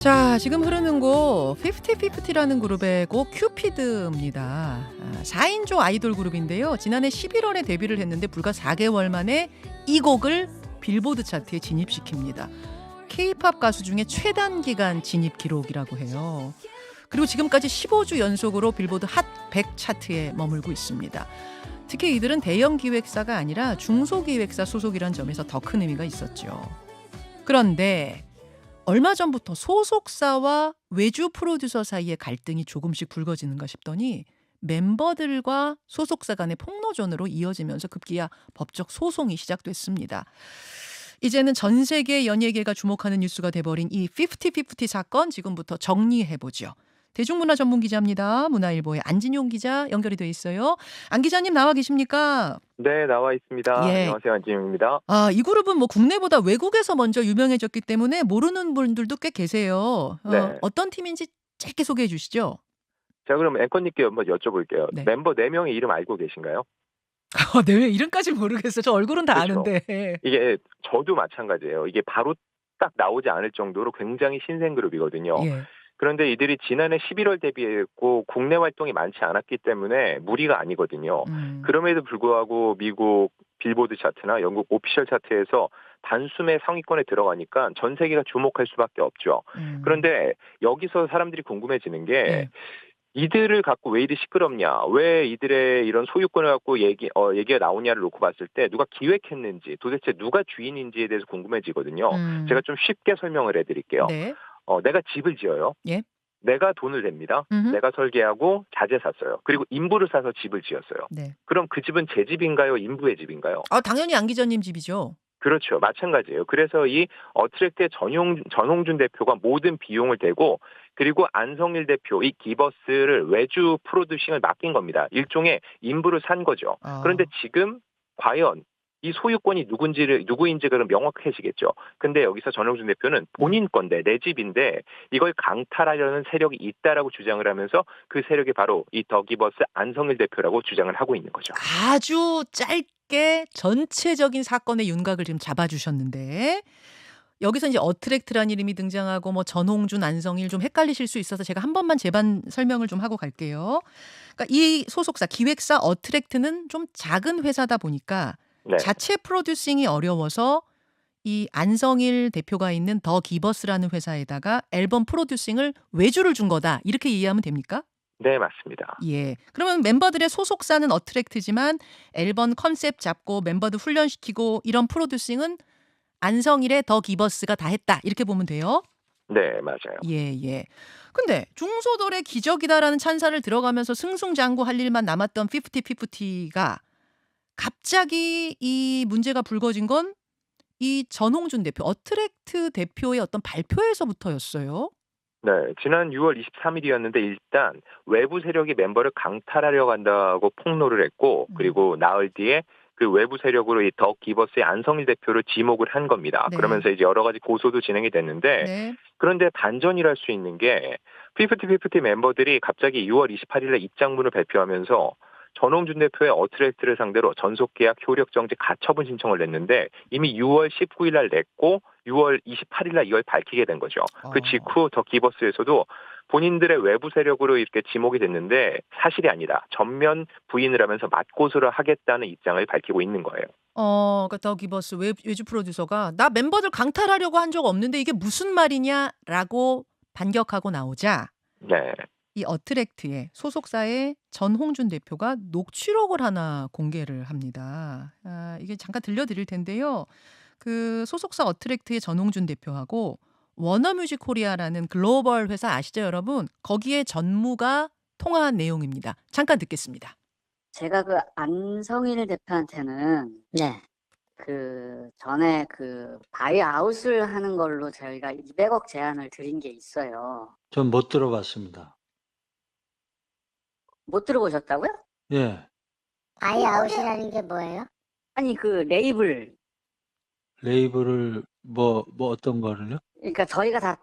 자, 지금 흐르는 곡 50-50라는 그룹의 곡 큐피드입니다. 4인조 아이돌 그룹인데요. 지난해 11월에 데뷔를 했는데 불과 4개월 만에 이 곡을 빌보드 차트에 진입시킵니다. K-팝 가수 중에 최단 기간 진입 기록이라고 해요. 그리고 지금까지 15주 연속으로 빌보드 핫 100 차트에 머물고 있습니다. 특히 이들은 대형 기획사가 아니라 중소기획사 소속이란 점에서 더 큰 의미가 있었죠. 그런데 얼마 전부터 소속사와 외주 프로듀서 사이의 갈등이 조금씩 불거지는가 싶더니 멤버들과 소속사 간의 폭로전으로 이어지면서 급기야 법적 소송이 시작됐습니다. 이제는 전 세계 연예계가 주목하는 뉴스가 돼버린 이 50-50 사건 지금부터 정리해보죠. 대중문화 전문 기자입니다. 문화일보의 안진용 기자 연결이 돼 있어요. 안 기자님 나와 계십니까? 네, 나와 있습니다. 예. 안녕하세요. 안진용입니다. 이 그룹은 뭐 국내보다 외국에서 먼저 유명해졌기 때문에 모르는 분들도 꽤 계세요. 네. 어떤 팀인지 짧게 소개해 주시죠. 제가 그럼 앵커님께 한번 여쭤볼게요. 네. 멤버 4명의 이름 알고 계신가요? 네, 이름까지 모르겠어요. 저 얼굴은 다 그렇죠. 아는데. 이게 저도 마찬가지예요. 이게 바로 딱 나오지 않을 정도로 굉장히 신생 그룹이거든요. 예. 그런데 이들이 지난해 11월 데뷔했고 국내 활동이 많지 않았기 때문에 무리가 아니거든요. 그럼에도 불구하고 미국 빌보드 차트나 영국 오피셜 차트에서 단숨에 상위권에 들어가니까 전 세계가 주목할 수밖에 없죠. 그런데 여기서 사람들이 궁금해지는 게 예. 이들을 갖고 왜 이리 시끄럽냐, 왜 이들의 이런 소유권을 갖고 얘기가 나오냐를 놓고 봤을 때 누가 기획했는지, 도대체 누가 주인인지에 대해서 궁금해지거든요. 제가 좀 쉽게 설명을 해드릴게요. 네. 내가 집을 지어요. 예. 내가 돈을 냅니다. 음흠. 내가 설계하고 자재 샀어요. 그리고 인부를 사서 집을 지었어요. 네. 그럼 그 집은 제 집인가요? 인부의 집인가요? 당연히 안 기자님 집이죠. 그렇죠. 마찬가지예요. 그래서 이 어트랙트의 전홍준 대표가 모든 비용을 대고 그리고 안성일 대표, 이 기버스를 외주 프로듀싱을 맡긴 겁니다. 일종의 인부를 산 거죠. 그런데 지금 과연 이 소유권이 누구인지가 그럼 명확해지겠죠. 근데 여기서 전홍준 대표는 본인 건데, 내 집인데 이걸 강탈하려는 세력이 있다라고 주장을 하면서 그 세력이 바로 이 더 기버스 안성일 대표라고 주장을 하고 있는 거죠. 아주 짧게 전체적인 사건의 윤곽을 지금 잡아주셨는데 여기서 이제 어트랙트라는 이름이 등장하고 뭐 전홍준, 안성일 좀 헷갈리실 수 있어서 제가 한 번만 재반 설명을 좀 하고 갈게요. 그러니까 이 소속사 기획사 어트랙트는 좀 작은 회사다 보니까 네. 자체 프로듀싱이 어려워서 이 안성일 대표가 있는 더 기버스라는 회사에다가 앨범 프로듀싱을 외주를 준 거다. 이렇게 이해하면 됩니까? 네, 맞습니다. 예. 그러면 멤버들의 소속사는 어트랙트지만 앨범 컨셉 잡고 멤버들 훈련시키고 이런 프로듀싱은 안성일의 더 기버스가 다 했다. 이렇게 보면 돼요. 네, 맞아요. 예. 근데 중소돌의 기적이다라는 찬사를 들어가면서 승승장구할 일만 남았던 50-50가 갑자기 이 문제가 불거진 건 이 전홍준 대표, 어트랙트 대표의 어떤 발표에서부터였어요. 네, 지난 6월 23일이었는데 일단 외부 세력이 멤버를 강탈하려고 한다고 폭로를 했고 그리고 나흘 뒤에 그 외부 세력으로 이 더 기버스의 안성일 대표를 지목을 한 겁니다. 네. 그러면서 이제 여러 가지 고소도 진행이 됐는데 네. 그런데 반전이랄 수 있는 게 50-50 멤버들이 갑자기 6월 28일에 입장문을 발표하면서 전홍준 대표의 어트랙트를 상대로 전속계약 효력정지 가처분 신청을 냈는데 이미 6월 19일 날 냈고 6월 28일 날 이걸 밝히게 된 거죠. 그 직후 더 기버스에서도 본인들의 외부 세력으로 이렇게 지목이 됐는데 사실이 아니다. 전면 부인을 하면서 맞고소를 하겠다는 입장을 밝히고 있는 거예요. 그러니까 더 기버스 외주 프로듀서가 나 멤버들 강탈하려고 한 적 없는데 이게 무슨 말이냐라고 반격하고 나오자 네. 이 어트랙트의 소속사의 전홍준 대표가 녹취록을 하나 공개를 합니다. 이게 잠깐 들려드릴 텐데요. 그 소속사 어트랙트의 전홍준 대표하고 워너뮤직 코리아라는 글로벌 회사 아시죠, 여러분? 거기에 전무가 통화한 내용입니다. 잠깐 듣겠습니다. 제가 그 안성일 대표한테는 네. 그 전에 그 바이아웃을 하는 걸로 저희가 200억 제안을 드린 게 있어요. 전 못 들어봤습니다. 못 들어보셨다고요? 예. 바이아웃이라는 게 뭐예요? 아니 그 레이블, 레이블을 뭐 어떤 거를요? 그러니까 저희가 다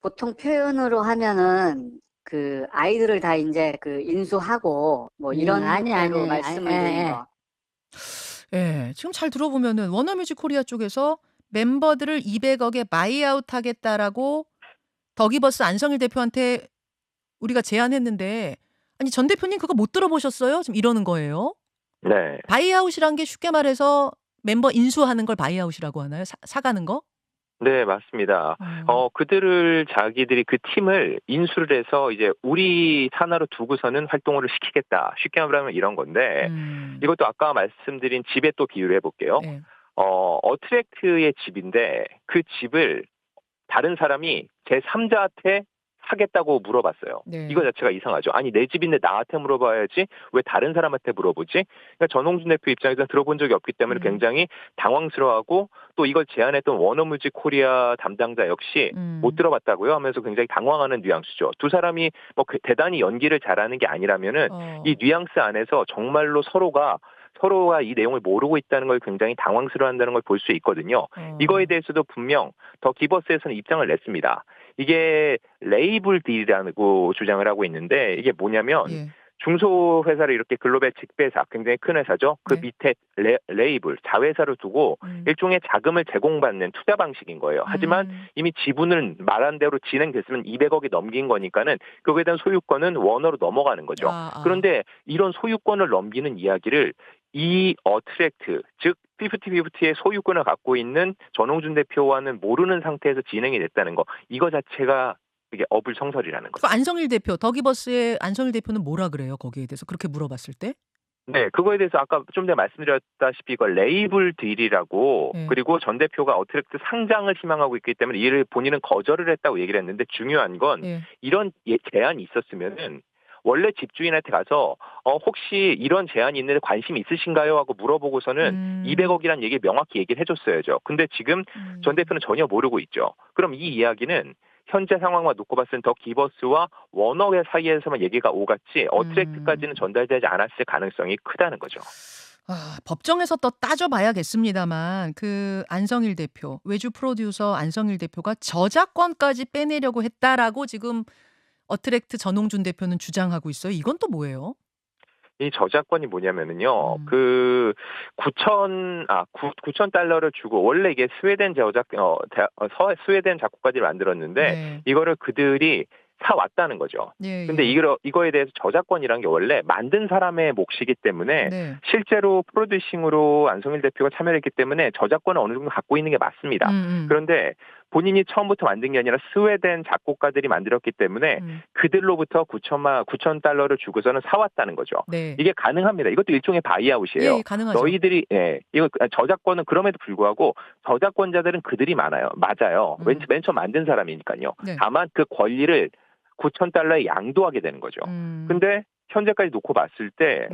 보통 표현으로 하면은 그 아이들을 다 이제 그 인수하고 뭐 이런 아니, 식으로 아니. 말씀을 예, 드린 예. 거. 예, 지금 잘 들어보면은 워너뮤직 코리아 쪽에서 멤버들을 200억에 바이아웃 하겠다라고 더기버스 안성일 대표한테 우리가 제안했는데 아니 전 대표님 그거 못 들어보셨어요? 지금 이러는 거예요. 네. 바이아웃이란 게 쉽게 말해서 멤버 인수하는 걸 바이아웃이라고 하나요? 사가는 거? 네, 맞습니다. 자기들이 그 팀을 인수를 해서 이제 우리 산하로 두고서는 활동을 시키겠다. 쉽게 말하면 이런 건데, 이것도 아까 말씀드린 집에 또 비유를 해볼게요. 네. 어트랙트의 집인데, 그 집을 다른 사람이 제3자한테 사겠다고 물어봤어요. 네. 이거 자체가 이상하죠. 아니 내 집인데 나한테 물어봐야지 왜 다른 사람한테 물어보지? 그러니까 전홍준 대표 입장에서는 들어본 적이 없기 때문에 굉장히 당황스러워하고 또 이걸 제안했던 워너뮤직 코리아 담당자 역시 못 들어봤다고요 하면서 굉장히 당황하는 뉘앙스죠. 두 사람이 뭐 대단히 연기를 잘하는 게 아니라면은 이 뉘앙스 안에서 정말로 서로가 이 내용을 모르고 있다는 걸 굉장히 당황스러워한다는 걸 볼 수 있거든요. 이거에 대해서도 분명 더 기버스에서는 입장을 냈습니다. 이게 레이블 딜이라고 주장을 하고 있는데 이게 뭐냐면 예. 중소회사를 이렇게 글로벌 직배사, 굉장히 큰 회사죠. 그 네. 밑에 레이블, 자회사를 두고 일종의 자금을 제공받는 투자 방식인 거예요. 하지만 이미 지분은 말한 대로 진행됐으면 200억이 넘긴 거니까는 그거에 대한 소유권은 워너로 넘어가는 거죠. 그런데 이런 소유권을 넘기는 이야기를 이 어트랙트, 즉 피프티피프티의 소유권을 갖고 있는 전홍준 대표와는 모르는 상태에서 진행이 됐다는 거. 이거 자체가 이게 어불성설이라는 거죠. 그 안성일 대표, 더기버스의 안성일 대표는 뭐라 그래요? 거기에 대해서 그렇게 물어봤을 때? 네, 그거에 대해서 아까 좀 전에 말씀드렸다시피 이걸 레이블 딜이라고 그리고 전 대표가 어트랙트 상장을 희망하고 있기 때문에 이를 본인은 거절을 했다고 얘기를 했는데 중요한 건 이런 제안이 있었으면은 원래 집주인한테 가서 혹시 이런 제안이 있는데 관심이 있으신가요? 하고 물어보고서는 200억이란 얘기 명확히 얘기를 해줬어야죠. 근데 지금 전 대표는 전혀 모르고 있죠. 그럼 이 이야기는 현재 상황과 놓고 봤을 때 더 기버스와 워너의 사이에서만 얘기가 오갔지 어트랙트까지는 전달되지 않았을 가능성이 크다는 거죠. 법정에서 또 따져봐야겠습니다만 그 안성일 대표, 외주 프로듀서 안성일 대표가 저작권까지 빼내려고 했다라고 지금 어트랙트 전홍준 대표는 주장하고 있어요. 이건 또 뭐예요? 이 저작권이 뭐냐면은요, 그 9천 달러를 주고 원래 이게 스웨덴 스웨덴 작곡가들이 만들었는데 이거를 그들이 사왔다는 거죠. 근데 이거에 대해서 저작권이란 게 원래 만든 사람의 몫이기 때문에 실제로 프로듀싱으로 안성일 대표가 참여를 했기 때문에 저작권을 어느 정도 갖고 있는 게 맞습니다. 그런데 본인이 처음부터 만든 게 아니라 스웨덴 작곡가들이 만들었기 때문에 그들로부터 9천 달러를 주고서는 사왔다는 거죠. 이게 가능합니다. 이것도 일종의 바이아웃이에요. 가능하죠. 너희들이 이거 저작권은 그럼에도 불구하고 저작권자들은 그들이 맞아요. 맨 처음 만든 사람이니까요. 다만 그 권리를 9천 달러에 양도하게 되는 거죠. 근데 현재까지 놓고 봤을 때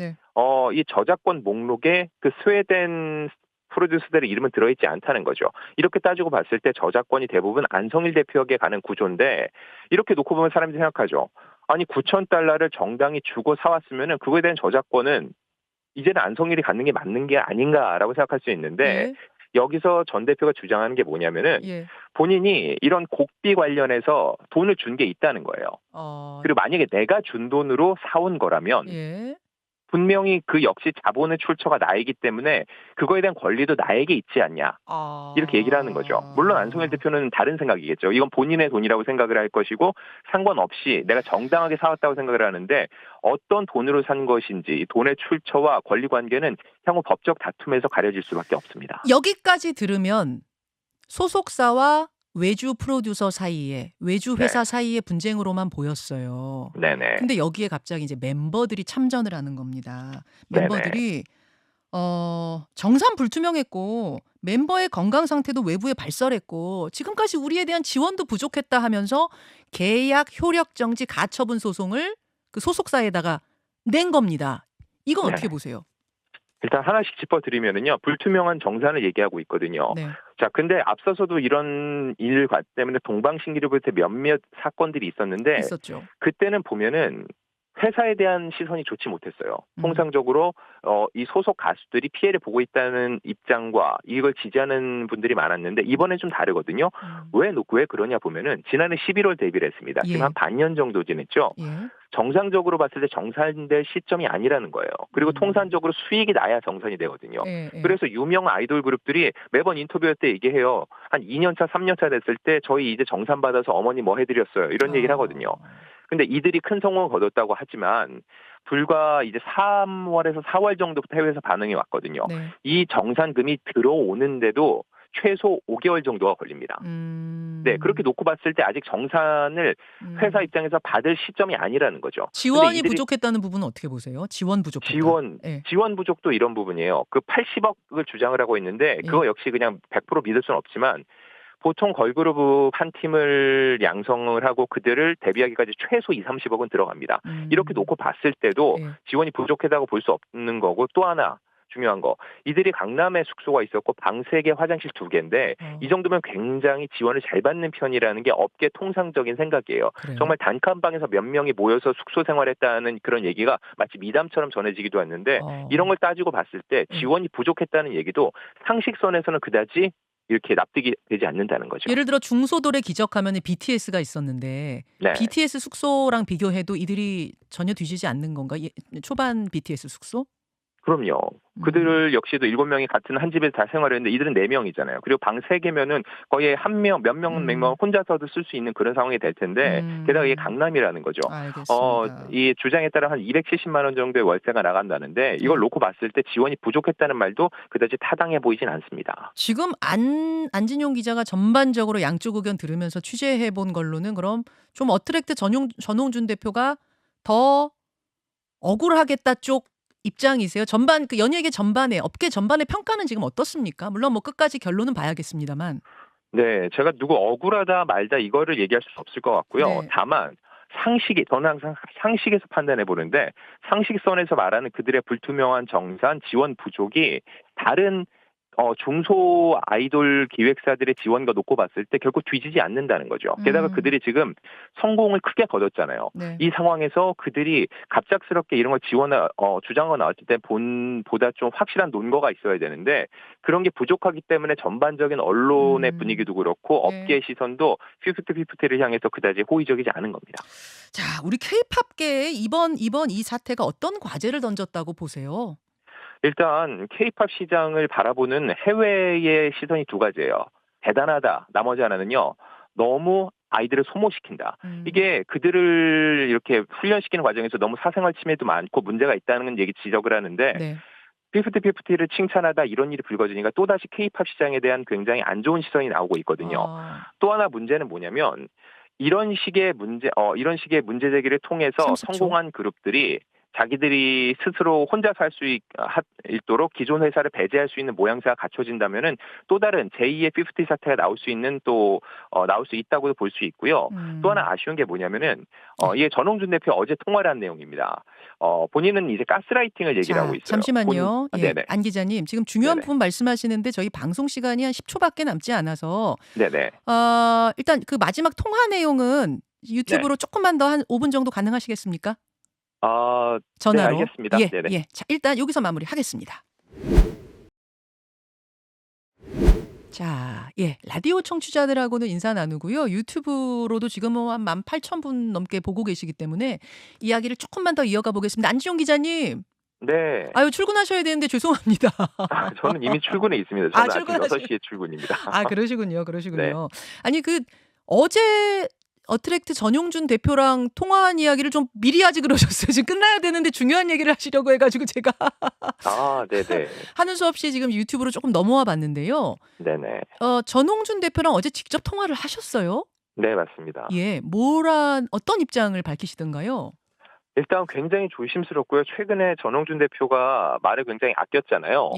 이 저작권 목록에 그 스웨덴 프로듀서들의 이름은 들어있지 않다는 거죠. 이렇게 따지고 봤을 때 저작권이 대부분 안성일 대표에게 가는 구조인데 이렇게 놓고 보면 사람들이 생각하죠. 아니 9천 달러를 정당히 주고 사왔으면은 그거에 대한 저작권은 이제는 안성일이 갖는 게 맞는 게 아닌가라고 생각할 수 있는데 여기서 전 대표가 주장하는 게 뭐냐면은 본인이 이런 곡비 관련해서 돈을 준 게 있다는 거예요. 그리고 만약에 내가 준 돈으로 사온 거라면 분명히 그 역시 자본의 출처가 나이기 때문에 그거에 대한 권리도 나에게 있지 않냐. 이렇게 얘기를 하는 거죠. 물론 안성일 대표는 다른 생각이겠죠. 이건 본인의 돈이라고 생각을 할 것이고 상관없이 내가 정당하게 사왔다고 생각을 하는데 어떤 돈으로 산 것인지 돈의 출처와 권리 관계는 향후 법적 다툼에서 가려질 수밖에 없습니다. 여기까지 들으면 소속사와 외주 프로듀서 사이에 외주 회사 사이의 분쟁으로만 보였어요. 네네. 근데 여기에 갑자기 이제 멤버들이 참전을 하는 겁니다. 멤버들이 정산 불투명했고 멤버의 건강 상태도 외부에 발설했고 지금까지 우리에 대한 지원도 부족했다 하면서 계약 효력 정지 가처분 소송을 그 소속사에다가 낸 겁니다. 이건 어떻게 보세요? 일단 하나씩 짚어드리면은요, 불투명한 정산을 얘기하고 있거든요. 자, 근데 앞서서도 이런 일 때문에 동방신기로부터 몇몇 사건들이 있었는데, 그때는 보면은 회사에 대한 시선이 좋지 못했어요. 통상적으로 이 소속 가수들이 피해를 보고 있다는 입장과 이걸 지지하는 분들이 많았는데 이번엔 좀 다르거든요. 왜 그러냐 보면은 지난해 11월 데뷔를 했습니다. 지금 한 반년 정도 지냈죠. 정상적으로 봤을 때 정산될 시점이 아니라는 거예요. 그리고 통산적으로 수익이 나야 정산이 되거든요. 그래서 유명 아이돌 그룹들이 매번 인터뷰할 때 얘기해요. 한 2년차, 3년차 됐을 때 저희 이제 정산 받아서 어머니 뭐 해드렸어요. 이런 얘기를 하거든요. 근데 이들이 큰 성공을 거뒀다고 하지만 불과 이제 3월에서 4월 정도부터 해외에서 반응이 왔거든요. 네. 이 정산금이 들어오는데도 최소 5개월 정도가 걸립니다. 네, 그렇게 놓고 봤을 때 아직 정산을 회사 입장에서 받을 시점이 아니라는 거죠. 지원이 부족했다는 부분은 어떻게 보세요? 지원 부족했다. 지원 부족도 이런 부분이에요. 그 80억을 주장을 하고 있는데 그거 역시 그냥 100% 믿을 수는 없지만 보통 걸그룹 한 팀을 양성을 하고 그들을 데뷔하기까지 최소 2, 30억은 들어갑니다. 이렇게 놓고 봤을 때도 지원이 부족하다고 볼 수 없는 거고 또 하나 중요한 거. 이들이 강남에 숙소가 있었고 방 3개, 화장실 2개인데 이 정도면 굉장히 지원을 잘 받는 편이라는 게 업계 통상적인 생각이에요. 그래요? 정말 단칸방에서 몇 명이 모여서 숙소 생활했다는 그런 얘기가 마치 미담처럼 전해지기도 했는데 이런 걸 따지고 봤을 때 지원이 부족했다는 얘기도 상식선에서는 그다지 이렇게 납득이 되지 않는다는 거죠. 예를 들어 중소돌에 기적하면 BTS가 있었는데 네. BTS 숙소랑 비교해도 이들이 전혀 뒤지지 않는 건가? 초반 BTS 숙소? 그럼요. 그들 역시도 7명이 같은 한 집에서 다 생활했는데 이들은 4명이잖아요. 그리고 방 3개면은 거의 한 명, 몇 명, 몇 명 혼자서도 쓸 수 있는 그런 상황이 될 텐데 게다가 이게 강남이라는 거죠. 알겠습니다. 이 주장에 따라 한 270만 원 정도의 월세가 나간다는데 이걸 놓고 봤을 때 지원이 부족했다는 말도 그다지 타당해 보이진 않습니다. 지금 안진용 기자가 전반적으로 양쪽 의견 들으면서 취재해 본 걸로는 그럼 좀 어트랙트 전홍준 대표가 더 억울하겠다 쪽 입장이세요? 전반 그 연예계 전반에 업계 전반의 평가는 지금 어떻습니까? 물론 뭐 끝까지 결론은 봐야겠습니다만. 네, 제가 누구 억울하다 말다 이거를 얘기할 수는 없을 것 같고요. 네. 다만 저는 항상 상식에서 판단해 보는데 상식선에서 말하는 그들의 불투명한 정산, 지원 부족이 다른 중소 아이돌 기획사들의 지원과 놓고 봤을 때 결국 뒤지지 않는다는 거죠. 게다가 그들이 지금 성공을 크게 거뒀잖아요. 네. 이 상황에서 그들이 갑작스럽게 이런 걸 주장하고 나왔을 때 보다 좀 확실한 논거가 있어야 되는데 그런 게 부족하기 때문에 전반적인 언론의 분위기도 그렇고 업계의 시선도 50-50를 향해서 그다지 호의적이지 않은 겁니다. 자, 우리 K-팝계에 이번 이 사태가 어떤 과제를 던졌다고 보세요? 일단 K-팝 시장을 바라보는 해외의 시선이 2가지예요. 대단하다. 나머지 하나는요. 너무 아이들을 소모시킨다. 이게 그들을 이렇게 훈련시키는 과정에서 너무 사생활 침해도 많고 문제가 있다는 얘기 지적을 하는데 네. 50-50를 칭찬하다 이런 일이 불거지니까 또다시 K-팝 시장에 대한 굉장히 안 좋은 시선이 나오고 있거든요. 또 하나 문제는 뭐냐면 이런 식의 문제 제기를 통해서 30초. 성공한 그룹들이 자기들이 스스로 혼자 살 수 있도록 기존 회사를 배제할 수 있는 모양새가 갖춰진다면은 또 다른 제2의 50 사태가 나올 수 있다고도 볼 수 있고요. 또 하나 아쉬운 게 뭐냐면은 이게 전홍준 대표 어제 통화를 한 내용입니다. 본인은 이제 가스라이팅을 얘기를 하고 있어요. 잠시만요. 네네. 안 기자님, 지금 중요한 네네. 부분 말씀하시는데 저희 방송 시간이 한 10초밖에 남지 않아서 네네. 일단 그 마지막 통화 내용은 유튜브로 조금만 더 한 5분 정도 가능하시겠습니까? 전화로. 네, 알겠습니다. 네네. 자, 일단 여기서 마무리하겠습니다. 자, 라디오 청취자들하고는 인사 나누고요. 유튜브로도 지금 한 18,000분 넘게 보고 계시기 때문에 이야기를 조금만 더 이어가 보겠습니다. 안지용 기자님. 네. 아유, 출근하셔야 되는데 죄송합니다. 저는 이미 출근해 있습니다. 저는 아침 6시에 출근입니다. 그러시군요. 네. 아니 어제 어트랙트 전용준 대표랑 통화한 이야기를 좀 미리 하지 그러셨어요. 지금 끝나야 되는데 중요한 얘기를 하시려고 해가지고 제가 네네. 하는 수 없이 지금 유튜브로 조금 넘어와 봤는데요. 네네. 전홍준 대표랑 어제 직접 통화를 하셨어요? 네, 맞습니다. 어떤 입장을 밝히시던가요? 일단 굉장히 조심스럽고요. 최근에 전홍준 대표가 말을 굉장히 아꼈잖아요.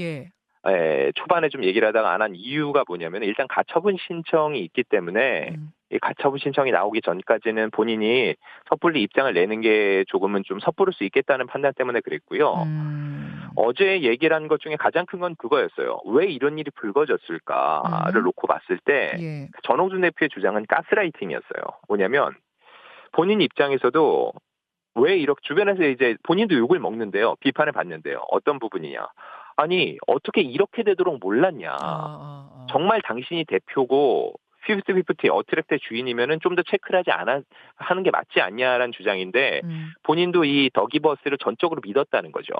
초반에 좀 얘기를 하다가 안 한 이유가 뭐냐면 일단 가처분 신청이 있기 때문에 이 가처분 신청이 나오기 전까지는 본인이 섣불리 입장을 내는 게 조금은 좀 섣부를 수 있겠다는 판단 때문에 그랬고요. 어제 얘기를 한 것 중에 가장 큰 건 그거였어요. 왜 이런 일이 불거졌을까를 놓고 봤을 때 전홍준 대표의 주장은 가스라이팅이었어요. 뭐냐면 본인 입장에서도 왜 이렇게 주변에서 이제 본인도 욕을 먹는데요. 비판을 받는데요. 어떤 부분이냐. 아니 어떻게 이렇게 되도록 몰랐냐. 정말 당신이 대표고 피프티 어트랙트의 주인이면은 좀 더 체크를 하는 게 맞지 않냐라는 주장인데 본인도 이 더 기버스를 전적으로 믿었다는 거죠.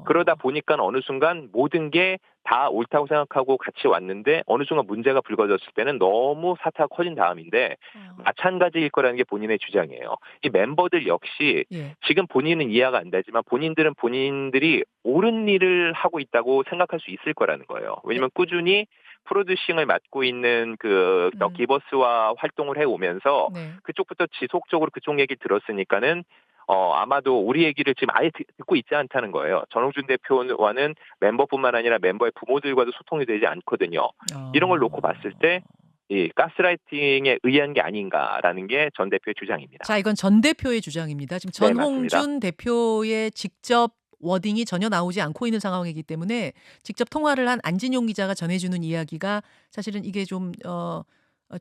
그러다 보니까 어느 순간 모든 게 다 옳다고 생각하고 같이 왔는데 어느 순간 문제가 불거졌을 때는 너무 사태가 커진 다음인데 마찬가지일 거라는 게 본인의 주장이에요. 이 멤버들 역시 예. 지금 본인은 이해가 안 되지만 본인들은 본인들이 옳은 일을 하고 있다고 생각할 수 있을 거라는 거예요. 왜냐면 꾸준히 프로듀싱을 맡고 있는 그 더 기버스와 활동을 해오면서 네. 그쪽부터 지속적으로 그쪽 얘기 들었으니까는 아마도 우리 얘기를 지금 아예 듣고 있지 않다는 거예요. 전홍준 대표와는 멤버뿐만 아니라 멤버의 부모들과도 소통이 되지 않거든요. 이런 걸 놓고 봤을 때 이 가스라이팅에 의한 게 아닌가라는 게 전 대표의 주장입니다. 자, 이건 전 대표의 주장입니다. 지금 네, 맞습니다. 전홍준 대표의 직접 워딩이 전혀 나오지 않고 있는 상황이기 때문에 직접 통화를 한 안진용 기자가 전해주는 이야기가 사실은 이게 좀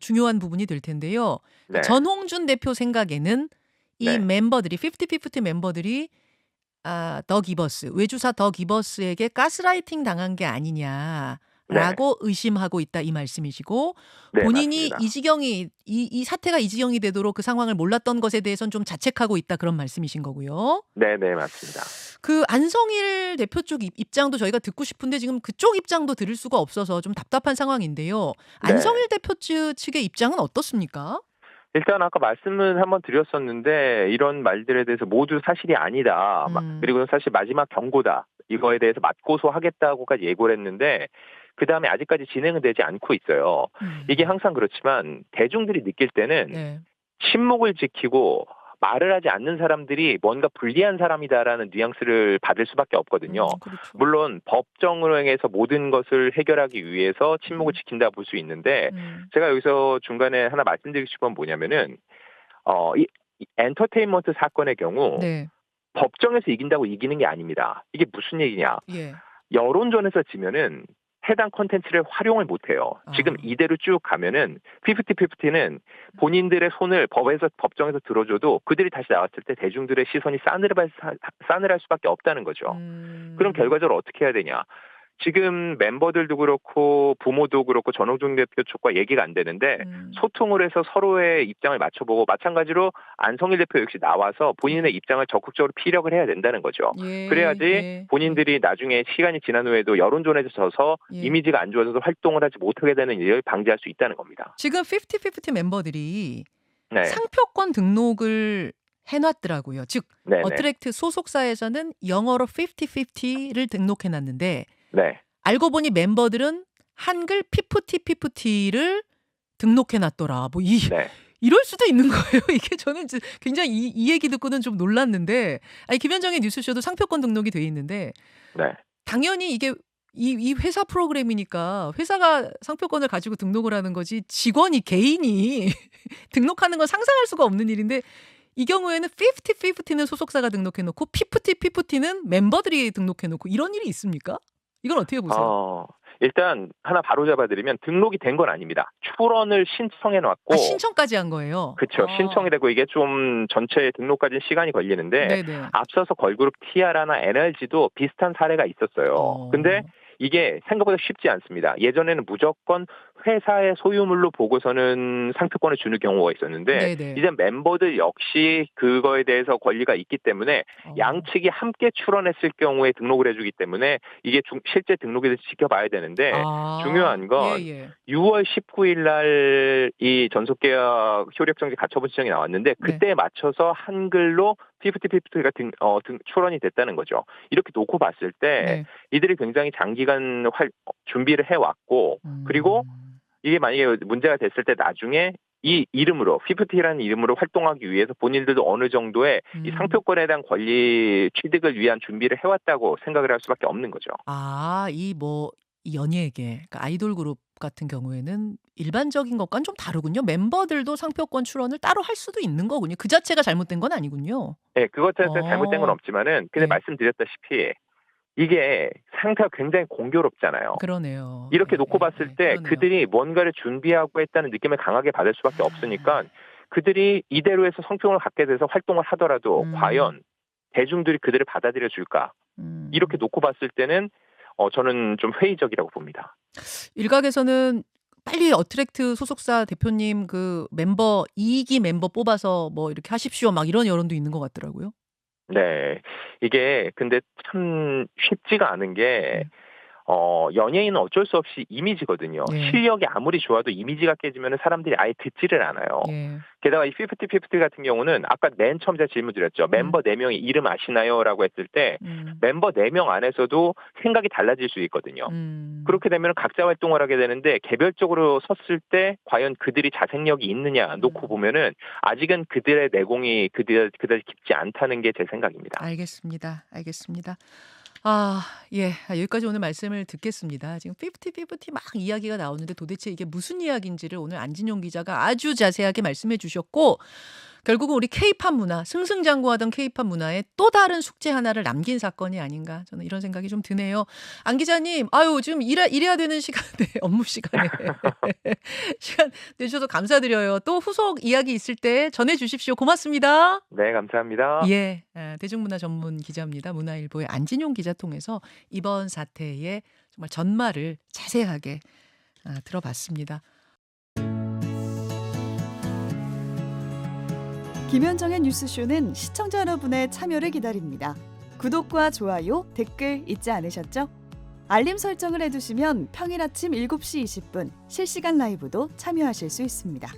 중요한 부분이 될 텐데요. 네. 전홍준 대표 생각에는 이 네. 멤버들이 50-50 멤버들이 더 기버스 외주사 더 기버스에게 가스라이팅 당한 게 아니냐라고 의심하고 있다 이 말씀이시고 네, 본인이 맞습니다. 이 지경이 이 사태가 이 지경이 되도록 그 상황을 몰랐던 것에 대해서는 좀 자책하고 있다 그런 말씀이신 거고요. 네, 맞습니다. 그 안성일 대표 쪽 입장도 저희가 듣고 싶은데 지금 그쪽 입장도 들을 수가 없어서 좀 답답한 상황인데요. 네. 안성일 대표 측의 입장은 어떻습니까? 일단 아까 말씀은 한번 드렸었는데 이런 말들에 대해서 모두 사실이 아니다. 그리고 사실 마지막 경고다. 이거에 대해서 맞고소 하겠다고까지 예고를 했는데 그다음에 아직까지 진행은 되지 않고 있어요. 이게 항상 그렇지만 대중들이 느낄 때는 네. 침묵을 지키고 말을 하지 않는 사람들이 뭔가 불리한 사람이다라는 뉘앙스를 받을 수밖에 없거든요. 그렇죠. 물론 법정으로 행해서 모든 것을 해결하기 위해서 침묵을 지킨다 볼 수 있는데 제가 여기서 중간에 하나 말씀드리고 싶은 건 뭐냐면은 이 엔터테인먼트 사건의 경우 네. 법정에서 이긴다고 이기는 게 아닙니다. 이게 무슨 얘기냐? 예. 여론전에서 지면은 해당 콘텐츠를 활용을 못해요. 지금 이대로 쭉 가면은 50-50는 본인들의 손을 법정에서 들어줘도 그들이 다시 나왔을 때 대중들의 시선이 싸늘할 수밖에 없다는 거죠. 그럼 결과적으로 어떻게 해야 되냐? 지금 멤버들도 그렇고 부모도 그렇고 전홍준 대표 쪽과 얘기가 안 되는데 소통을 해서 서로의 입장을 맞춰보고 마찬가지로 안성일 대표 역시 나와서 본인의 입장을 적극적으로 피력을 해야 된다는 거죠. 예, 그래야지 예, 본인들이 나중에 시간이 지난 후에도 여론전에서 져서 예. 이미지가 안 좋아져서 활동을 하지 못하게 되는 일을 방지할 수 있다는 겁니다. 지금 50-50 멤버들이 네. 상표권 등록을 해놨더라고요. 즉 네네. 어트랙트 소속사에서는 영어로 50-50를 등록해놨는데 네. 알고 보니 멤버들은 한글 피프티를 등록해놨더라. 뭐 네. 이럴 수도 있는 거예요. 이게 저는 굉장히 이 얘기 듣고는 좀 놀랐는데, 아니 김현정의 뉴스쇼도 상표권 등록이 돼 있는데, 네. 당연히 이게 이 회사 프로그램이니까 회사가 상표권을 가지고 등록을 하는 거지 개인이 등록하는 건 상상할 수가 없는 일인데. 이 경우에는 50-50는 소속사가 등록해놓고 피프티는 멤버들이 등록해놓고 이런 일이 있습니까? 이건 어떻게 보세요? 일단 하나 바로 잡아드리면 등록이 된 건 아닙니다. 출원을 신청해놨고 신청까지 한 거예요? 그렇죠. 신청이 되고 이게 좀 전체 등록까지 시간이 걸리는데 네네. 앞서서 걸그룹 티아라나 NRG도 비슷한 사례가 있었어요. 근데 이게 생각보다 쉽지 않습니다. 예전에는 무조건 회사의 소유물로 보고서는 상표권을 주는 경우가 있었는데 네네. 이제 멤버들 역시 그거에 대해서 권리가 있기 때문에 양측이 함께 출원했을 경우에 등록을 해주기 때문에 이게 실제 등록에 대해서 지켜봐야 되는데 중요한 건 6월 19일 날 이 전속계약 효력정지 가처분 신청이 나왔는데 그때에 맞춰서 한글로 50-50가 출원이 됐다는 거죠. 이렇게 놓고 봤을 때 이들이 굉장히 장기간 준비를 해왔고 그리고 이게 만약에 문제가 됐을 때 나중에 이 이름으로 50라는 이름으로 활동하기 위해서 본인들도 어느 정도의 이 상표권에 대한 권리 취득을 위한 준비를 해왔다고 생각을 할 수밖에 없는 거죠. 이 연예계, 그러니까 아이돌 그룹 같은 경우에는 일반적인 것과는 좀 다르군요. 멤버들도 상표권 출원을 따로 할 수도 있는 거군요. 그 자체가 잘못된 건 아니군요. 네, 그것 자체가 잘못된 건 없지만은 근데 말씀드렸다시피 이게 상태가 굉장히 공교롭잖아요. 그러네요. 이렇게 놓고 봤을 때 그러네요. 그들이 뭔가를 준비하고 했다는 느낌을 강하게 받을 수밖에 없으니까 그들이 이대로 해서 성평을 갖게 돼서 활동을 하더라도 과연 대중들이 그들을 받아들여 줄까? 이렇게 놓고 봤을 때는 저는 좀 회의적이라고 봅니다. 일각에서는 빨리 어트랙트 소속사 대표님 그 멤버 2기 멤버 뽑아서 뭐 이렇게 하십시오. 막 이런 여론도 있는 것 같더라고요. 네. 이게 근데 참 쉽지가 않은 게 음. 연예인은 어쩔 수 없이 이미지거든요. 예. 실력이 아무리 좋아도 이미지가 깨지면 사람들이 아예 듣지를 않아요. 예. 게다가 이 50-50 같은 경우는 아까 맨 처음 제가 질문 드렸죠. 멤버 4명이 이름 아시나요? 라고 했을 때 멤버 4명 안에서도 생각이 달라질 수 있거든요. 그렇게 되면 각자 활동을 하게 되는데 개별적으로 섰을 때 과연 그들이 자생력이 있느냐 놓고 보면은 아직은 그들의 내공이 그다지 깊지 않다는 게 제 생각입니다. 알겠습니다. 알겠습니다. 아, 예. 여기까지 오늘 말씀을 듣겠습니다. 지금 50-50 막 이야기가 나오는데 도대체 이게 무슨 이야기인지를 오늘 안진용 기자가 아주 자세하게 말씀해 주셨고 결국은 우리 케이팝 문화, 승승장구하던 케이팝 문화에 또 다른 숙제 하나를 남긴 사건이 아닌가 저는 이런 생각이 좀 드네요. 안 기자님, 아유 지금 일해야 되는 시간에 업무 시간에 시간 내주셔서 감사드려요. 또 후속 이야기 있을 때 전해주십시오. 고맙습니다. 네, 감사합니다. 예, 대중문화 전문 기자입니다. 문화일보의 안진용 기자 통해서 이번 사태의 정말 전말을 자세하게 들어봤습니다. 김현정의 뉴스쇼는 시청자 여러분의 참여를 기다립니다. 구독과 좋아요, 댓글 잊지 않으셨죠? 알림 설정을 해두시면 평일 아침 7시 20분 실시간 라이브도 참여하실 수 있습니다.